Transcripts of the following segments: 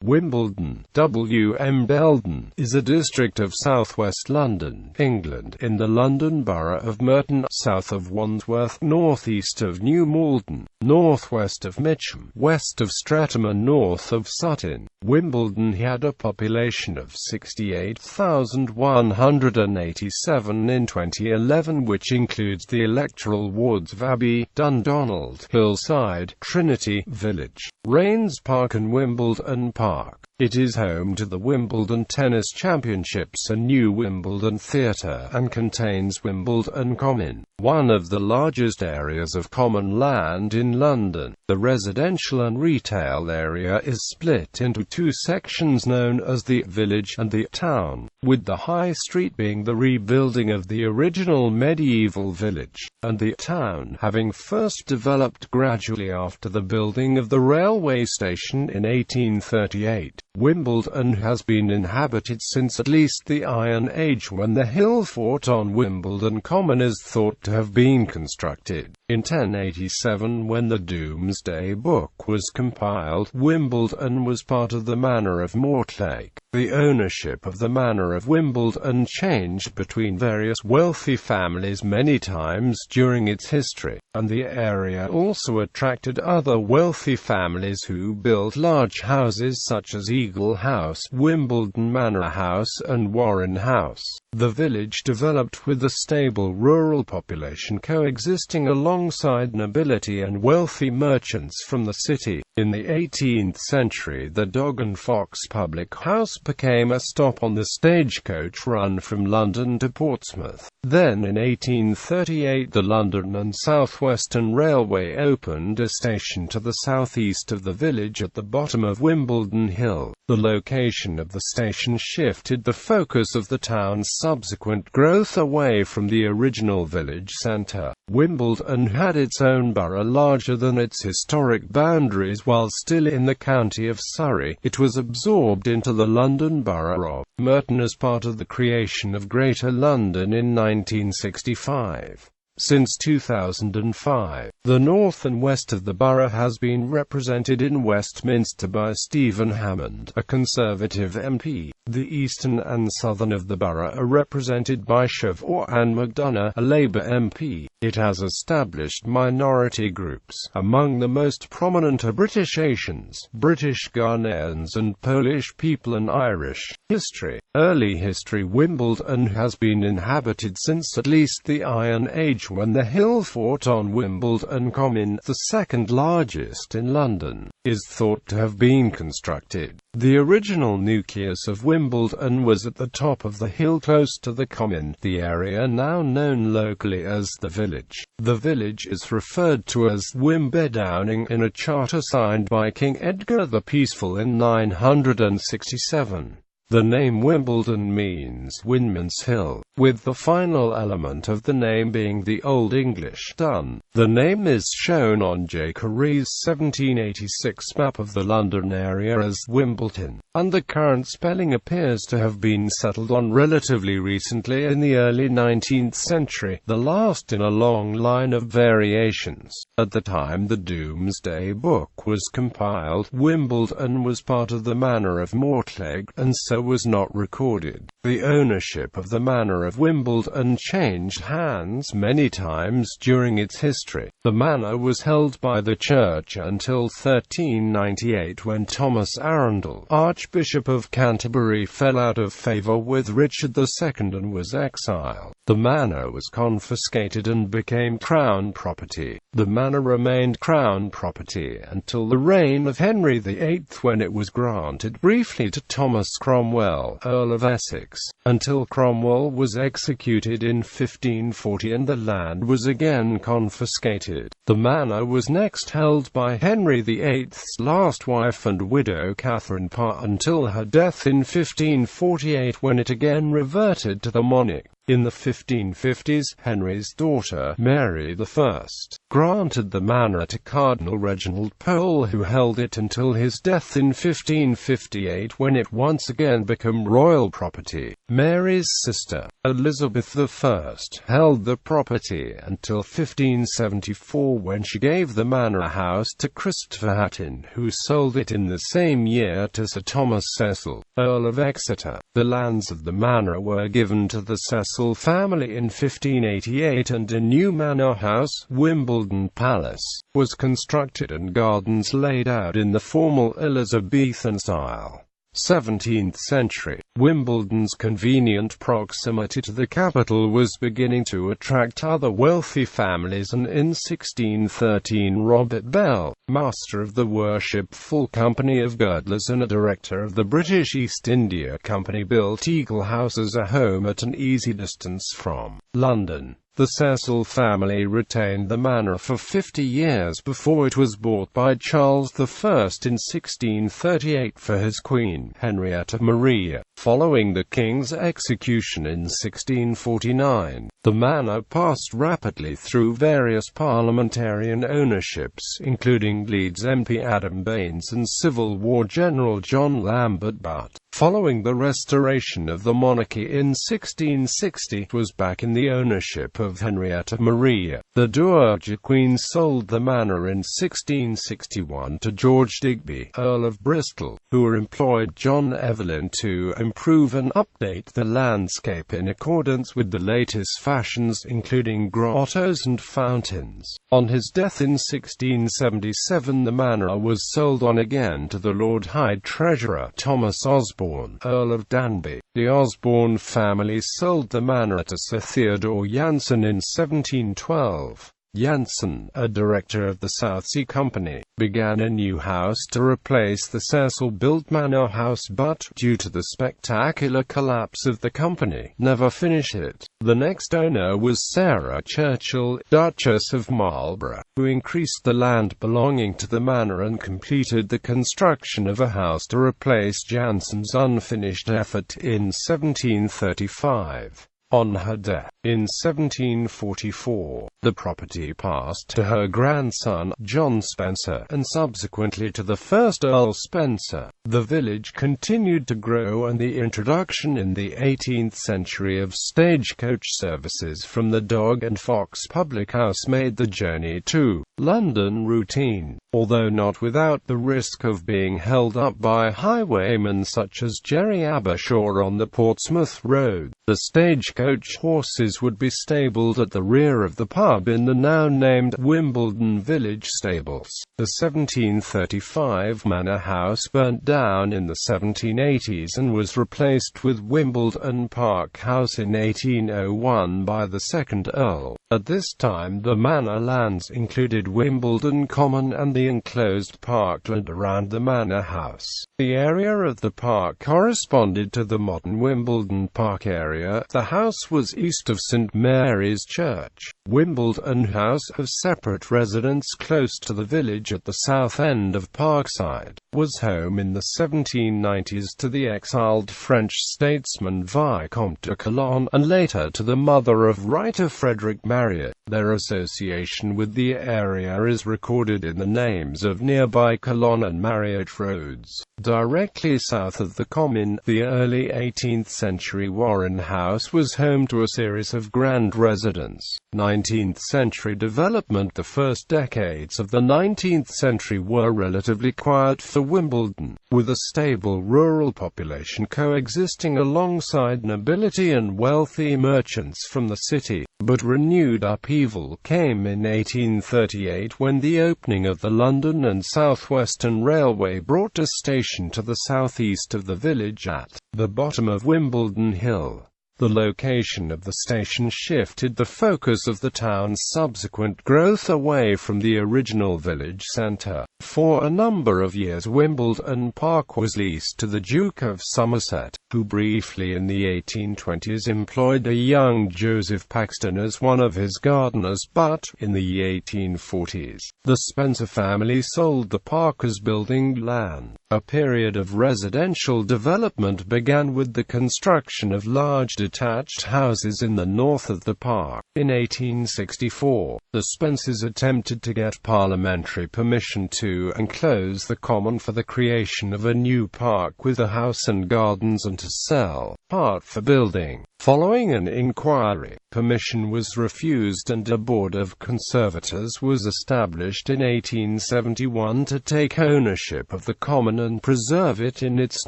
Wimbledon, ʻwɪmbəldən, is a district of southwest London, England, in the London Borough of Merton, south of Wandsworth, northeast of New Malden, northwest of Mitcham, west of Streatham and north of Sutton. Wimbledon had a population of 68,187 in 2011, which includes the electoral wards of Abbey, Dundonald, Hillside, Trinity, Village, Raynes, Park.It Park. It is home to the Wimbledon Tennis Championships and new Wimbledon Theatre, and contains Wimbledon Common, one of the largest areas of common land in London. The residential and retail area is split into two sections known as the Village and the Town, with the High Street being the rebuilding of the original medieval village, and the Town having first developed gradually after the building of the railway station in 1838. Wimbledon has been inhabited since at least the Iron Age, when the hill fort on Wimbledon Common is thought to have been constructed. In 1087, when the Domesday Book was compiled, Wimbledon was part of the manor of Mortlake. The ownership of the manor of Wimbledon changed between various wealthy families many times during its history, and the area also attracted other wealthy families who built large houses such as Eagle House, Wimbledon Manor House and Warren House. The village developed with a stable rural population coexisting alongside nobility and wealthy merchants from the city. In the 18th century, the Dog and Fox public house became a stop on the stagecoach run from London to Portsmouth. Then in 1838 the London and South Western Railway opened a station to the southeast of the village at the bottom of Wimbledon Hill. The location of the station shifted the focus of the town's subsequent growth away from the original village centre. Wimbledon had its own borough larger than its historic boundaries. While still in the county of Surrey, it was absorbed into the London Borough of Merton as part of the creation of Greater London in 1965. Since 2005, the north and west of the borough has been represented in Westminster by Stephen Hammond, a Conservative MP. The eastern and southern of the borough are represented by Siobhan McDonough, a Labour MP. It has established minority groups. Among the most prominent are British Asians, British Ghanaians and Polish people and Irish. History. Early history. Wimbledon has been inhabited since at least the Iron Age, when the hill fort on Wimbledon Common, the second largest in London, is thought to have been constructed. The original nucleus of Wimbledon was at the top of the hill close to the Common, the area now known locally as the Village. The village is referred to as ʻwɪmbəldən in a charter signed by King Edgar the Peaceful in 967. The name Wimbledon means Windman's Hill, with the final element of the name being the Old English dun. The name is shown on J. Caree's 1786 map of the London area as Wimbledon, and the current spelling appears to have been settled on relatively recently in the early 19th century, the last in a long line of variations. At the time the Domesday Book was compiled, Wimbledon was part of the manor of Mortlake, and so was not recorded. The ownership of the manor of Wimbledon changed hands many times during its history. The manor was held by the church until 1398, when Thomas Arundel, Archbishop of Canterbury, fell out of favour with Richard II and was exiled. The manor was confiscated and became Crown property. The manor remained Crown property until the reign of Henry VIII, when it was granted briefly to Thomas Cromwell, Earl of Essex, until Cromwell was executed in 1540 and the land was again confiscated. The manor was next held by Henry VIII's last wife and widow Catherine Parr until her death in 1548, when it again reverted to the monarch. In the 1550s, Henry's daughter, Mary I, granted the manor to Cardinal Reginald Pole, who held it until his death in 1558, when it once again became royal property. Mary's sister, Elizabeth I, held the property until 1574, when she gave the manor house to Christopher Hatton, who sold it in the same year to Sir Thomas Cecil, Earl of Exeter. The lands of the manor were given to the Cecil family in 1588, and a new manor house, Wimbledon Palace, was constructed and gardens laid out in the formal Elizabethan style. 17th century, Wimbledon's convenient proximity to the capital was beginning to attract other wealthy families, and in 1613 Robert Bell, master of the Worshipful Company of Girdlers and a director of the British East India Company, built Eagle House as a home at an easy distance from London. The Cecil family retained the manor for 50 years before it was bought by Charles I in 1638 for his queen, Henrietta Maria. Following the king's execution in 1649, the manor passed rapidly through various parliamentarian ownerships, including Leeds MP Adam Baines and Civil War General John Lambert Butt. Following the restoration of the monarchy in 1660, it was back in the ownership of Henrietta Maria. The Dowager Queen sold the manor in 1661 to George Digby, Earl of Bristol, who employed John Evelyn to improve and update the landscape in accordance with the latest fashions, including grottos and fountains. On his death in 1677, the manor was sold on again to the Lord High Treasurer Thomas Osborne, Earl of Danby. The Osborne family sold the manor to Sir Theodore Jansen in 1712. Jansen, a director of the South Sea Company, began a new house to replace the Cecil-built manor house, but, due to the spectacular collapse of the company, never finished it. The next owner was Sarah Churchill, Duchess of Marlborough, who increased the land belonging to the manor and completed the construction of a house to replace Jansen's unfinished effort in 1735. On her death, in 1744, the property passed to her grandson, John Spencer, and subsequently to the first Earl Spencer. The village continued to grow, and the introduction in the 18th century of stagecoach services from the Dog and Fox public house made the journey to London routine, although not without the risk of being held up by highwaymen such as Jerry Abershaw on the Portsmouth Road. The stagecoach horses would be stabled at the rear of the pub in the now named Wimbledon Village Stables. The 1735 manor house burnt down in the 1780s and was replaced with Wimbledon Park House in 1801 by the second Earl. At this time, the manor lands included Wimbledon Common and the enclosed parkland around the manor house. The area of the park corresponded to the modern Wimbledon Park area. The house was east of St Mary's Church. Wimbledon House, of separate residence close to the village at the south end of Parkside, was home in the 1790s to the exiled French statesman Vicomte de Calonne, and later to the mother of writer Frederick Marriott. Their association with the area is recorded in the names of nearby Calonne and Marriott roads. Directly south of the Common, the early 18th century Warren House was home to a series of grand residences. 19th century development. The first decades of the 19th century were relatively quiet for Wimbledon, with a stable rural population coexisting alongside nobility and wealthy merchants from the city. But renewed upheaval came in 1838 when the opening of the London and South Western Railway brought a station to the southeast of the village at the bottom of Wimbledon Hill. The location of the station shifted the focus of the town's subsequent growth away from the original village centre. For a number of years Wimbledon Park was leased to the Duke of Somerset, who briefly in the 1820s employed a young Joseph Paxton as one of his gardeners, but, in the 1840s, the Spencer family sold the Parkers building land. A period of residential development began with the construction of large detached houses in the north of the park. In 1864, the Spencers attempted to get parliamentary permission to enclose the common for the creation of a new park with a house and gardens and to sell part for building. Following an inquiry, permission was refused and a board of conservators was established in 1871 to take ownership of the common and preserve it in its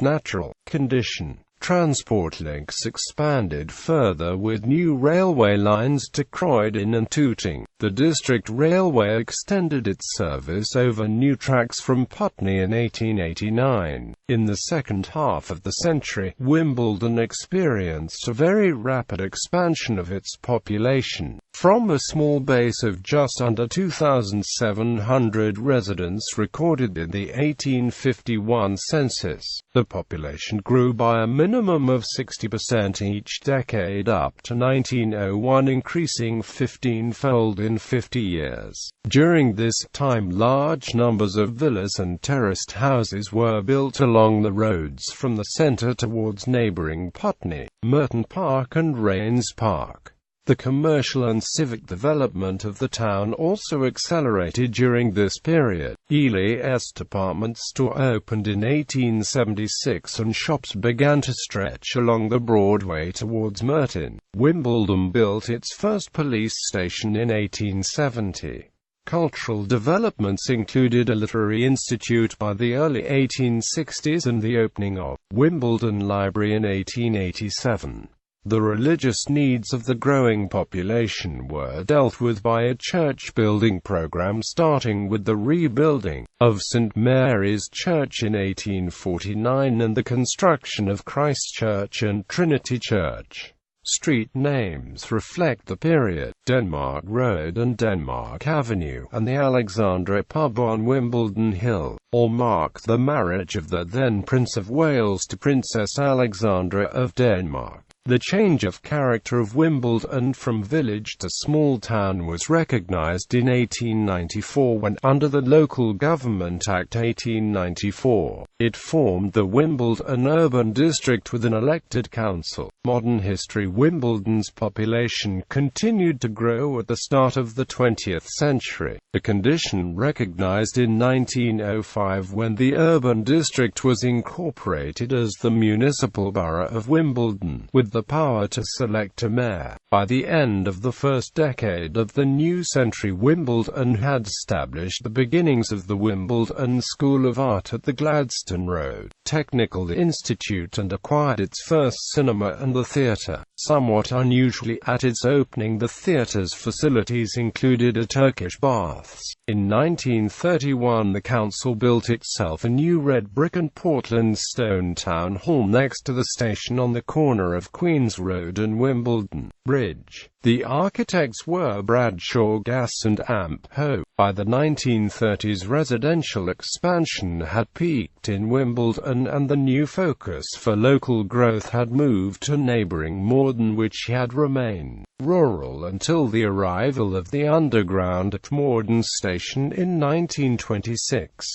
natural condition. Transport links expanded further with new railway lines to Croydon and Tooting. The District Railway extended its service over new tracks from Putney in 1889. In the second half of the century, Wimbledon experienced a very rapid expansion of its population. From a small base of just under 2,700 residents recorded in the 1851 census, the population grew by a minimum of 60% each decade up to 1901, increasing 15-fold in 50 years. During this time, large numbers of villas and terraced houses were built along the roads from the centre towards neighbouring Putney, Merton Park and Raynes Park. The commercial and civic development of the town also accelerated during this period. Ely's department store opened in 1876 and shops began to stretch along the Broadway towards Merton. Wimbledon built its first police station in 1870. Cultural developments included a literary institute by the early 1860s and the opening of Wimbledon Library in 1887. The religious needs of the growing population were dealt with by a church-building program starting with the rebuilding of St. Mary's Church in 1849 and the construction of Christ Church and Trinity Church. Street names reflect the period: Denmark Road and Denmark Avenue, and the Alexandra pub on Wimbledon Hill, all mark the marriage of the then Prince of Wales to Princess Alexandra of Denmark. The change of character of Wimbledon from village to small town was recognised in 1894 when, under the Local Government Act 1894, it formed the Wimbledon Urban District with an elected council. Modern history: Wimbledon's population continued to grow at the start of the 20th century, a condition recognised in 1905 when the urban district was incorporated as the municipal borough of Wimbledon, with the power to select a mayor. By the end of the first decade of the new century, Wimbledon had established the beginnings of the Wimbledon School of Art at the Gladstone Road Technical Institute and acquired its first cinema and the theatre. Somewhat unusually, at its opening the theatre's facilities included a Turkish baths. In 1931 the council built itself a new red brick and Portland stone town hall next to the station on the corner of Queen's Road and Wimbledon Bridge. The architects were Bradshaw Gas and Amp Ho. By the 1930s residential expansion had peaked in Wimbledon and the new focus for local growth had moved to neighbouring Malden, which had remained rural until the arrival of the Underground at Malden Station in 1926.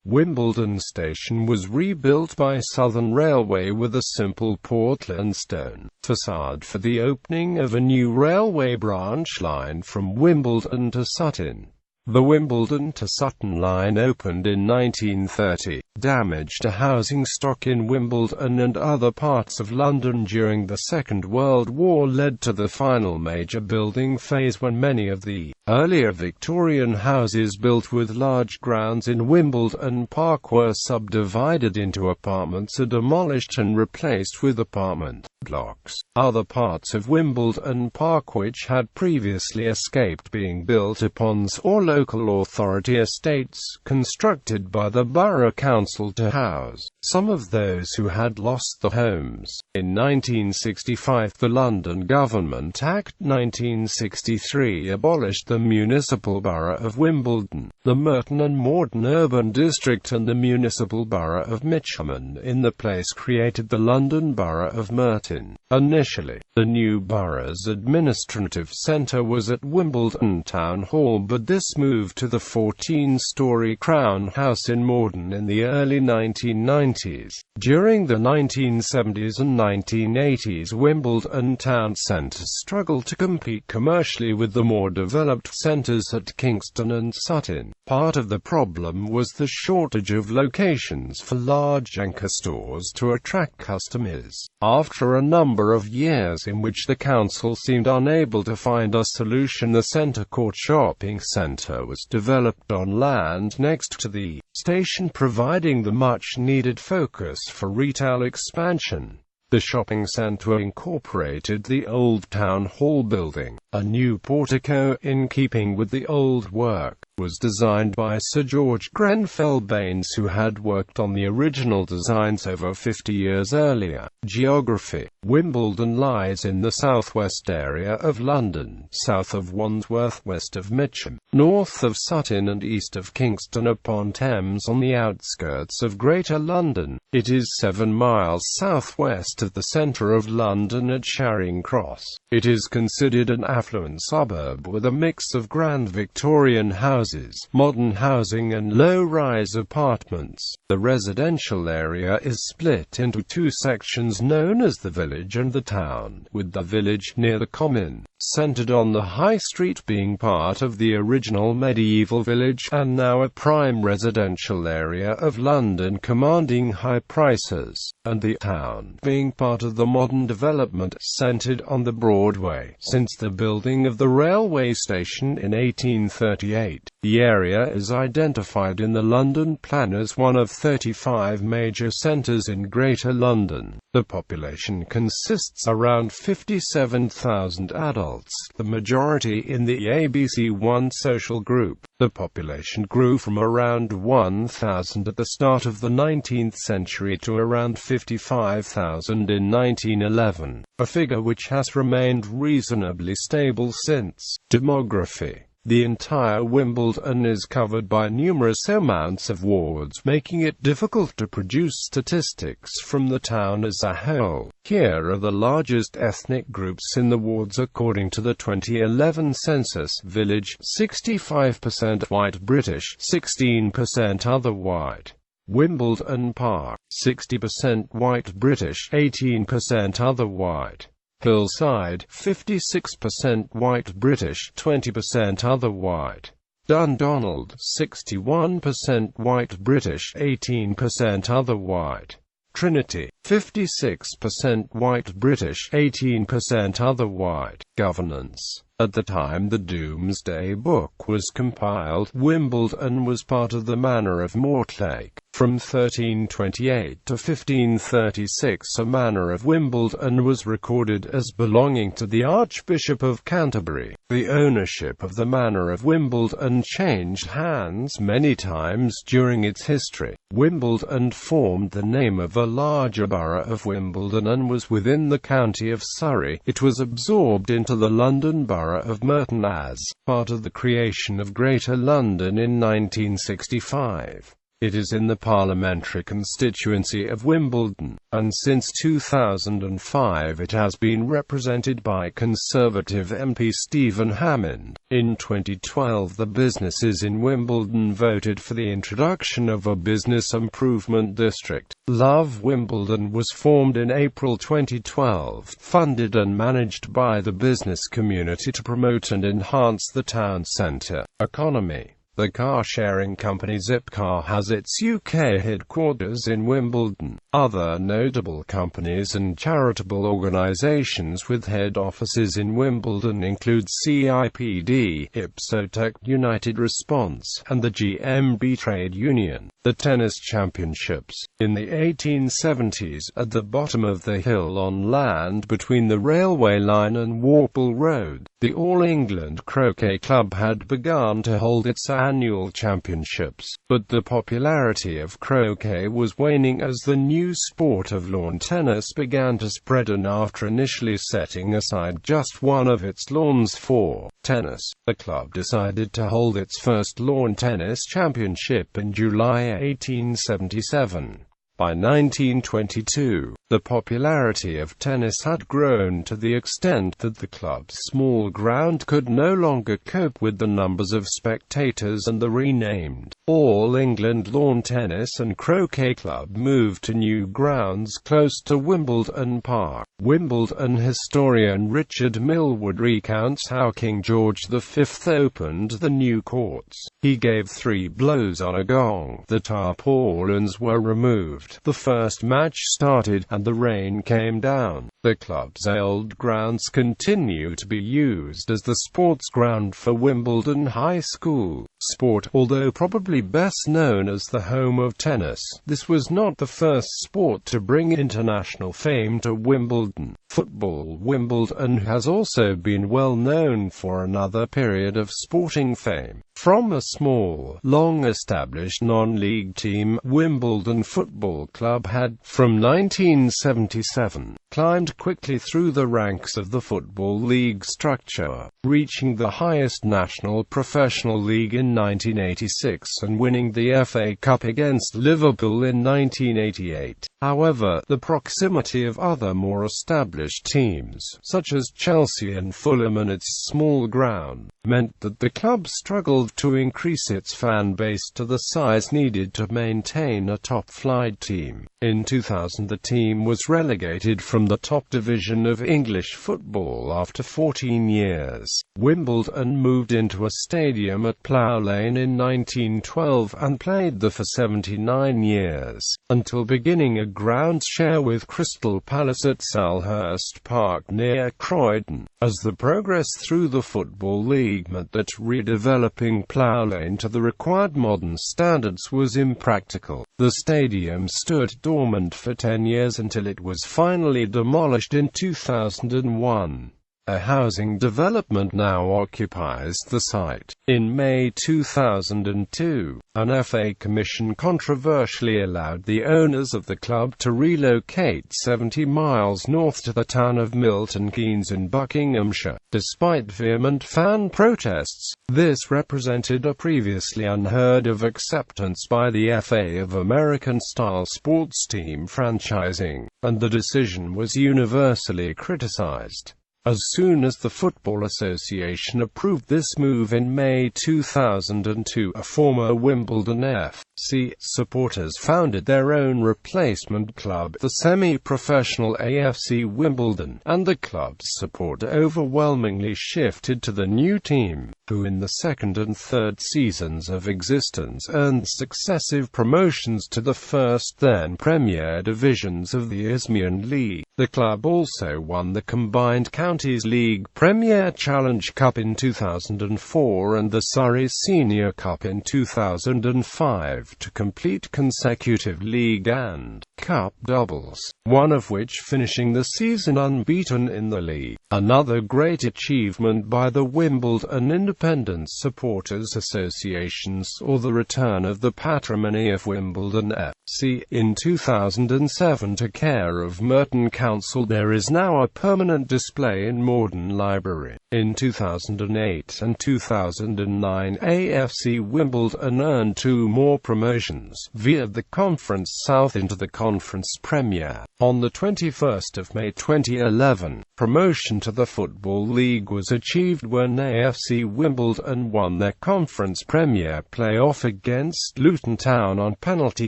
Wimbledon Station was rebuilt by Southern Railway with a simple Portland stone facade for the opening of a new railway branch line from Wimbledon to Sutton. The Wimbledon to Sutton line opened in 1930. Damage to housing stock in Wimbledon and other parts of London during the Second World War led to the final major building phase when many of the earlier Victorian houses built with large grounds in Wimbledon Park were subdivided into apartments or demolished and replaced with apartment blocks. Other parts of Wimbledon Park which had previously escaped being built upon or local authority estates constructed by the Borough Council council to house some of those who had lost their homes. In 1965, the London Government Act 1963 abolished the municipal borough of Wimbledon, the Merton and Malden urban district and the municipal borough of Mitcham, and in the place created the London Borough of Merton. Initially, the new borough's administrative centre was at Wimbledon Town Hall, but this moved to the 14-storey Crown House in Malden in the early 1990s. During the 1970s and 1980s, Wimbledon Town Centre struggled to compete commercially with the more developed centres at Kingston and Sutton. Part of the problem was the shortage of locations for large anchor stores to attract customers. After a number of years in which the council seemed unable to find a solution, the Centre Court Shopping Centre was developed on land next to the station, providing the much-needed focus for retail expansion. The shopping centre incorporated the old town hall building. A new portico, in keeping with the old work, was designed by Sir George Grenfell Baines, who had worked on the original designs over 50 years earlier. Geography. Wimbledon lies in the southwest area of London, south of Wandsworth, west of Mitcham, north of Sutton and east of Kingston upon Thames, on the outskirts of Greater London. It is 7 miles southwest of the centre of London at Charing Cross. It is considered an affluent suburb with a mix of grand Victorian houses, modern housing and low-rise apartments. The residential area is split into two sections known as the village and the town, with the village, near the common, centred on the High Street, being part of the original medieval village, and now a prime residential area of London commanding high prices, and the town, being part of the modern development, centred on the Broadway. Since the building of the railway station in 1838, the area is identified in the London Plan as one of 35 major centres in Greater London. The population consists around 57,000 adults, the majority in the ABC1 social group. The population grew from around 1,000 at the start of the 19th century to around 55,000 in 1911, a figure which has remained reasonably stable since. Demography. The entire Wimbledon is covered by numerous amounts of wards, making it difficult to produce statistics from the town as a whole. Here are the largest ethnic groups in the wards according to the 2011 census. Village, 65% white British, 16% other white. Wimbledon Park, 60% white British, 18% other white. Hillside, 56% white British, 20% other white. Dundonald, 61% white British, 18% other white. Trinity, 56% white British, 18% other white. Governance. At the time the Domesday Book was compiled, Wimbledon was part of the manor of Mortlake. From 1328 to 1536 a manor of Wimbledon was recorded as belonging to the Archbishop of Canterbury. The ownership of the manor of Wimbledon changed hands many times during its history. Wimbledon formed the name of a larger borough of Wimbledon and was within the county of Surrey. It was absorbed into the London Borough of Merton as part of the creation of Greater London in 1965. It is in the parliamentary constituency of Wimbledon, and since 2005 it has been represented by Conservative MP Stephen Hammond. In 2012 the businesses in Wimbledon voted for the introduction of a business improvement district. Love Wimbledon was formed in April 2012, funded and managed by the business community to promote and enhance the town centre economy. The car-sharing company Zipcar has its UK headquarters in Wimbledon. Other notable companies and charitable organisations with head offices in Wimbledon include CIPD, Ipsotech, United Response, and the GMB Trade Union. The tennis championships. In the 1870s, at the bottom of the hill on land between the railway line and Warple Road, the All England Croquet Club had begun to hold its annual championships, but the popularity of croquet was waning as the new sport of lawn tennis began to spread, and after initially setting aside just one of its lawns for tennis, the club decided to hold its first lawn tennis championship in July 1877. By 1922, the popularity of tennis had grown to the extent that the club's small ground could no longer cope with the numbers of spectators, and the renamed All England Lawn Tennis and Croquet Club moved to new grounds close to Wimbledon Park. Wimbledon historian Richard Millward recounts how King George V opened the new courts. He gave 3 blows on a gong. The tarpaulins were removed. The first match started, and the rain came down. The club's old grounds continue to be used as the sports ground for Wimbledon High School. Sport, although probably best known as the home of tennis, this was not the first sport to bring international fame to Wimbledon. Football. Wimbledon has also been well known for another period of sporting fame. From a small, long-established non-league team, Wimbledon Football Club had, from 1977, climbed quickly through the ranks of the Football League structure, reaching the highest national professional league in 1986 and winning the FA Cup against Liverpool in 1988. However, the proximity of other more established teams, such as Chelsea and Fulham, and its small ground, meant that the club struggled to increase its fan base to the size needed to maintain a top-flight team. In 2000, the team was relegated from the top division of English football after 14 years. Wimbledon moved into a stadium at Plough Lane in 1912 and played there for 79 years, until beginning a ground share with Crystal Palace at Selhurst Park near Croydon. As the progress through the Football League meant that redeveloping Plough Lane to the required modern standards was impractical, the stadium stood dormant for 10 years until it was finally demolished in 2001. A housing development now occupies the site. In May 2002, an FA Commission controversially allowed the owners of the club to relocate 70 miles north to the town of Milton Keynes in Buckinghamshire. Despite vehement fan protests, this represented a previously unheard-of acceptance by the FA of American-style sports team franchising, and the decision was universally criticized. As soon as the Football Association approved this move in May 2002, a former Wimbledon FC supporters founded their own replacement club, the semi-professional AFC Wimbledon, and the club's support overwhelmingly shifted to the new team, who in the second and third seasons of existence earned successive promotions to the first then Premier divisions of the Isthmian League. The club also won the combined Counties League Premier Challenge Cup in 2004 and the Surrey Senior Cup in 2005 to complete consecutive league and cup doubles, one of which finishing the season unbeaten in the league. Another great achievement by the Wimbledon Independent Supporters Association saw the return of the patrimony of Wimbledon FC in 2007 to care of Merton Council. There is now a permanent display in Malden Library. In 2008 and 2009, AFC Wimbledon earned 2 more promotions via the Conference South into the Conference Premier. On the 21st of May 2011, promotion to the Football League was achieved when AFC Wimbledon won their Conference Premier play-off against Luton Town on penalty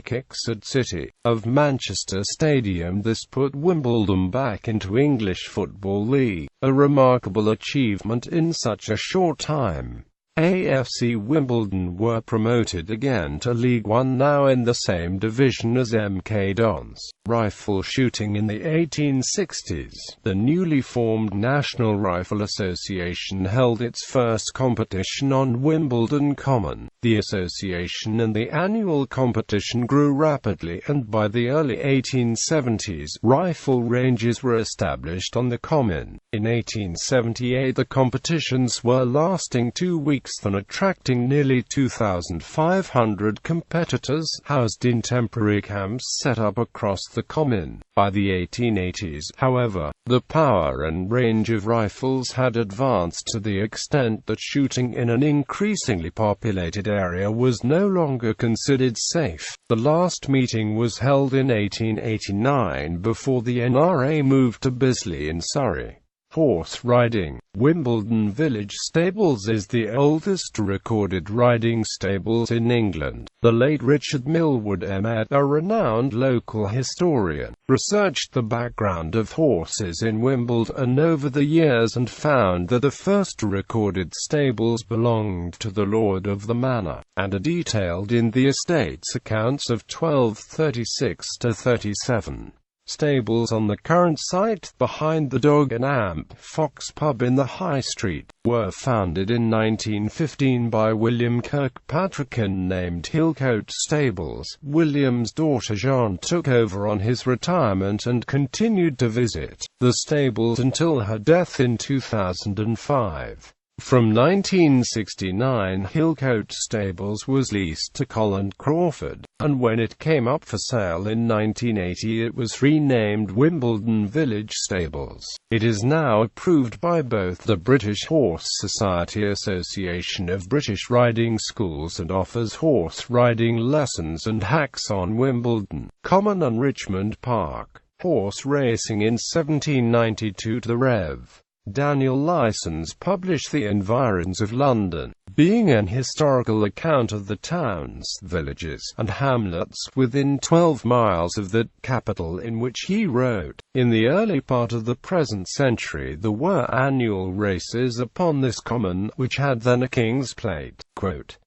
kicks at City of Manchester Stadium. This put Wimbledon back into English Football League, a remarkable achievement in such a short time. AFC Wimbledon were promoted again to League One, now in the same division as MK Dons. Rifle shooting. In the 1860s, the newly formed National Rifle Association held its first competition on Wimbledon Common. The association and the annual competition grew rapidly, and by the early 1870s, rifle ranges were established on the Common. In 1878 the competitions were lasting 2 weeks and attracting nearly 2,500 competitors, housed in temporary camps set up across the Common. By the 1880s, however, the power and range of rifles had advanced to the extent that shooting in an increasingly populated area was no longer considered safe. The last meeting was held in 1889 before the NRA moved to Bisley in Surrey. Horse riding. Wimbledon Village Stables is the oldest recorded riding stables in England. The late Richard Millward Emmett, a renowned local historian, researched the background of horses in Wimbledon over the years and found that the first recorded stables belonged to the lord of the manor, and are detailed in the estate's accounts of 1236–37. Stables on the current site, behind the Dog and Amp Fox pub in the High Street, were founded in 1915 by William Kirkpatrick and named Hillcote Stables. William's daughter Jean took over on his retirement and continued to visit the stables until her death in 2005. From 1969, Hillcote Stables was leased to Colin Crawford, and when it came up for sale in 1980 it was renamed Wimbledon Village Stables. It is now approved by both the British Horse Society Association of British Riding Schools and offers horse riding lessons and hacks on Wimbledon Common and Richmond Park. Horse racing in 1792. The Rev. Daniel Lysons published The Environs of London, being an historical account of the towns, villages, and hamlets within 12 miles of the capital, in which he wrote, "In the early part of the present century there were annual races upon this common, which had then a King's Plate."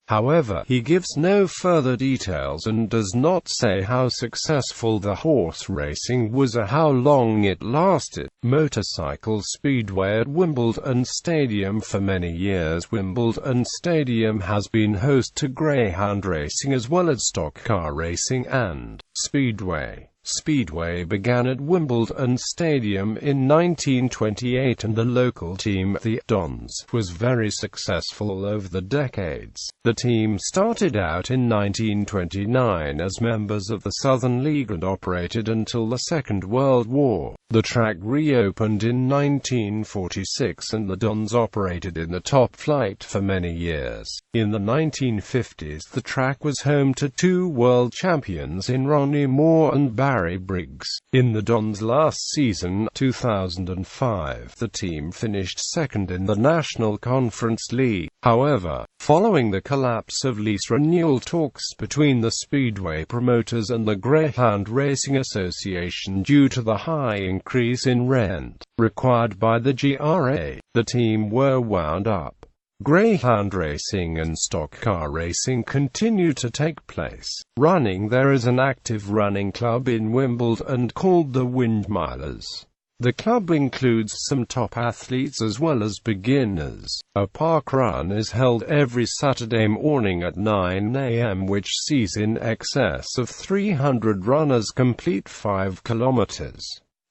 However, he gives no further details and does not say how successful the horse racing was or how long it lasted. Motorcycle Speedway at Wimbledon Stadium. For many years Wimbledon Stadium has been host to greyhound racing as well as stock car racing and speedway. Speedway began at Wimbledon Stadium in 1928 and the local team, the Dons, was very successful over the decades. The team started out in 1929 as members of the Southern League and operated until the Second World War. The track reopened in 1946 and the Dons operated in the top flight for many years. In the 1950s the track was home to 2 world champions in Ronnie Moore and Barry Briggs. In the Dons' last season, 2005, the team finished second in the National Conference League. However, following the collapse of lease renewal talks between the Speedway promoters and the Greyhound Racing Association due to the high increase in rent required by the GRA, the team were wound up. Greyhound racing and stock car racing continue to take place. Running. There is an active running club in Wimbledon called the Windmillers. The club includes some top athletes as well as beginners. A park run is held every Saturday morning at 9 a.m. which sees in excess of 300 runners complete 5 kilometers.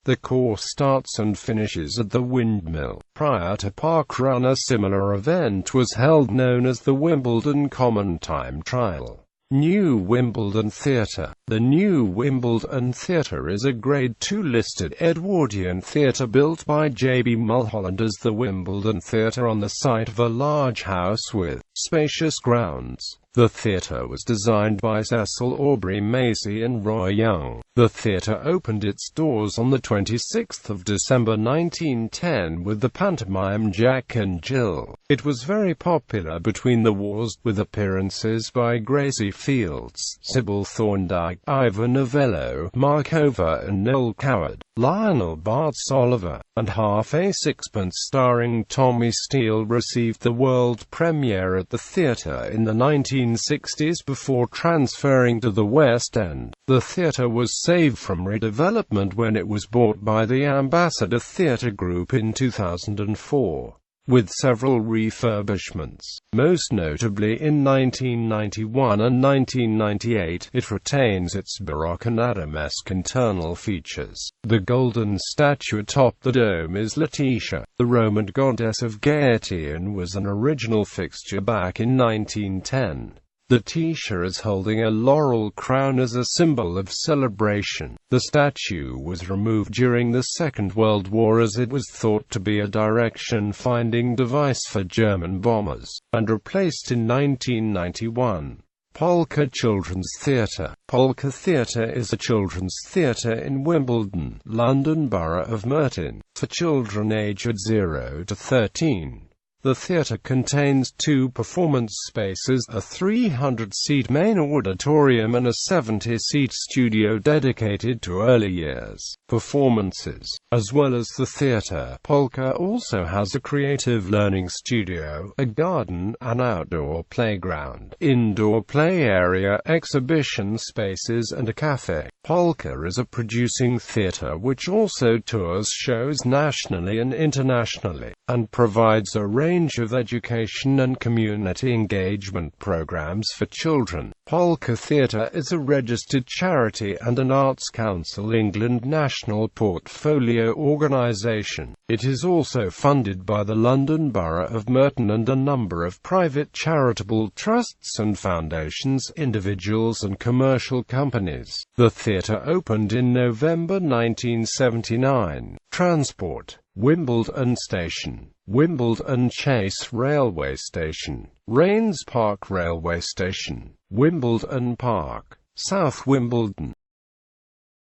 The course starts and finishes at the Windmill. Prior to Park Run, a similar event was held known as the Wimbledon Common Time Trial. New Wimbledon Theatre. The New Wimbledon Theatre is a Grade II listed Edwardian theatre built by J.B. Mulholland as the Wimbledon Theatre on the site of a large house with spacious grounds. The theatre was designed by Cecil Aubrey Macy and Roy Young. The theatre opened its doors on the 26th of December 1910 with the pantomime Jack and Jill. It was very popular between the wars, with appearances by Gracie Fields, Sybil Thorndike, Ivor Novello, Mark Over and Noel Coward. Lionel Bart's Oliver and Half a Sixpence starring Tommy Steele received the world premiere at the theatre in the 1960s before transferring to the West End. The theatre was saved from redevelopment when it was bought by the Ambassador Theatre Group in 2004. with several refurbishments. Most notably in 1991 and 1998, it retains its Baroque and Adamesque internal features. The golden statue atop the dome is Letitia, the Roman goddess of gaiety, and was an original fixture back in 1910. Letitia is holding a laurel crown as a symbol of celebration. The statue was removed during the Second World War as it was thought to be a direction-finding device for German bombers, and replaced in 1991. Polka Children's Theatre. Polka Theatre is a children's theatre in Wimbledon, London Borough of Merton, for children aged 0 to 13. The theatre contains 2 performance spaces, a 300-seat main auditorium and a 70-seat studio dedicated to early years performances. As well as the theatre, Polka also has a creative learning studio, a garden, an outdoor playground, indoor play area, exhibition spaces, and a cafe. Polka is a producing theatre which also tours shows nationally and internationally, and provides a range of education and community engagement programs for children. Polka Theatre is a registered charity and an Arts Council England national portfolio organisation. It is also funded by the London Borough of Merton and a number of private charitable trusts and foundations, individuals and commercial companies. The theatre opened in November 1979. Transport. Wimbledon Station, Wimbledon Chase Railway Station, Raynes Park Railway Station, Wimbledon Park, South Wimbledon.